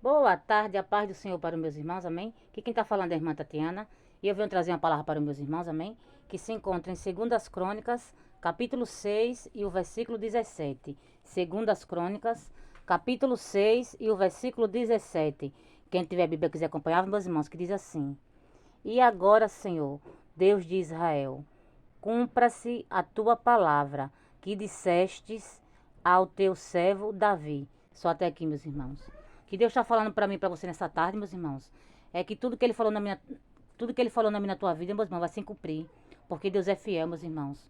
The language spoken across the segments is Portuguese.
Boa tarde, a paz do Senhor para os meus irmãos, amém? Que quem está falando é a irmã Tatiana, e eu venho trazer uma palavra para os meus irmãos, amém? Que se encontra em 2 Crônicas, capítulo 6 e o versículo 17. 2 Crônicas, capítulo 6 e o versículo 17. Quem tiver a Bíblia e quiser acompanhar, meus irmãos, que diz assim: E agora, Senhor, Deus de Israel, cumpra-se a tua palavra, que dissestes ao teu servo Davi. Só até aqui, meus irmãos. Que Deus está falando para mim e para você nessa tarde, meus irmãos, é que tudo que ele falou na minha tua vida, meus irmãos, vai se cumprir. Porque Deus é fiel, meus irmãos.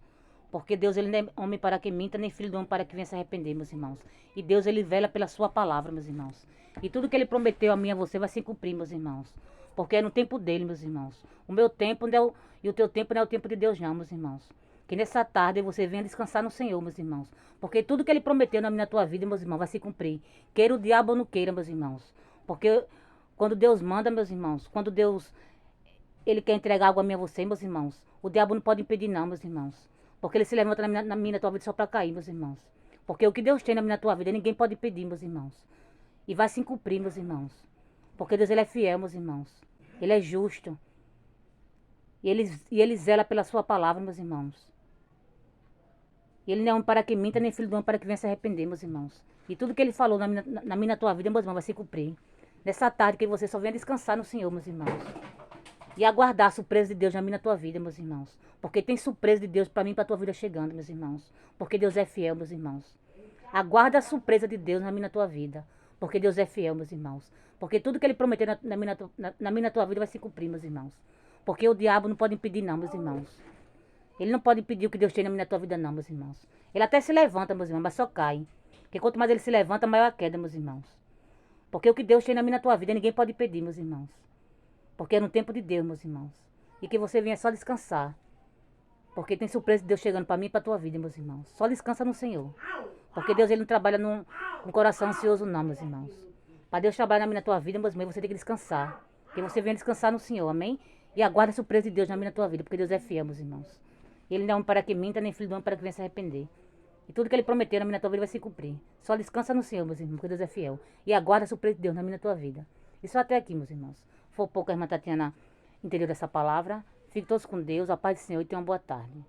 Porque Deus, ele não é homem para que minta, nem filho do homem para que venha se arrepender, meus irmãos. E Deus, ele vela pela sua palavra, meus irmãos. E tudo que ele prometeu a mim e a você vai se cumprir, meus irmãos. Porque é no tempo dele, meus irmãos. O meu tempo não é e o teu tempo não é o tempo de Deus, não, meus irmãos. Que nessa tarde você venha descansar no Senhor, meus irmãos. Porque tudo que ele prometeu na minha tua vida, meus irmãos, vai se cumprir. Queira o diabo ou não queira, meus irmãos. Porque quando Deus manda, meus irmãos, quando Deus ele quer entregar algo a mim e a você, meus irmãos, o diabo não pode impedir, não, meus irmãos. Porque ele se levanta na minha, na tua vida só para cair, meus irmãos. Porque o que Deus tem na minha tua vida, ninguém pode impedir, meus irmãos. E vai se cumprir, meus irmãos. Porque Deus, ele é fiel, meus irmãos. Ele é justo. E ele zela pela sua palavra, meus irmãos. E ele não é homem para que minta, nem filho do homem para que venha se arrepender, meus irmãos. E tudo que ele falou na minha tua vida, meus irmãos, vai se cumprir. Nessa tarde que você só venha descansar no Senhor, meus irmãos. E aguardar a surpresa de Deus na minha tua vida, meus irmãos. Porque tem surpresa de Deus para mim e para tua vida chegando, meus irmãos. Porque Deus é fiel, meus irmãos. Aguarda a surpresa de Deus na minha tua vida. Porque Deus é fiel, meus irmãos. Porque tudo que ele prometeu na minha tua vida vai se cumprir, meus irmãos. Porque o diabo não pode impedir, não, meus irmãos. Ele não pode impedir o que Deus tem na minha tua vida, não, meus irmãos. Ele até se levanta, meus irmãos, mas só cai. Porque quanto mais ele se levanta, maior a queda, meus irmãos. Porque o que Deus tem na minha tua vida, ninguém pode impedir, meus irmãos. Porque é no tempo de Deus, meus irmãos. E que você venha só descansar. Porque tem surpresa de Deus chegando para mim e para tua vida, meus irmãos. Só descansa no Senhor. Porque Deus, ele não trabalha num coração ansioso, não, meus irmãos. Para Deus trabalhar na minha tua vida, meus irmãos, você tem que descansar. Que você venha descansar no Senhor, amém? E aguarda a surpresa de Deus na minha tua vida, porque Deus é fiel, meus irmãos. Ele não é homem para que minta, nem filho do homem para que venha se arrepender. E tudo que ele prometeu na minha tua vida vai se cumprir. Só descansa no Senhor, meus irmãos, porque Deus é fiel. E aguarda a surpresa de Deus na minha tua vida. E só até aqui, meus irmãos. For pouco a irmã Tatiana interior dessa palavra. Fique todos com Deus, a paz do Senhor e tenham uma boa tarde.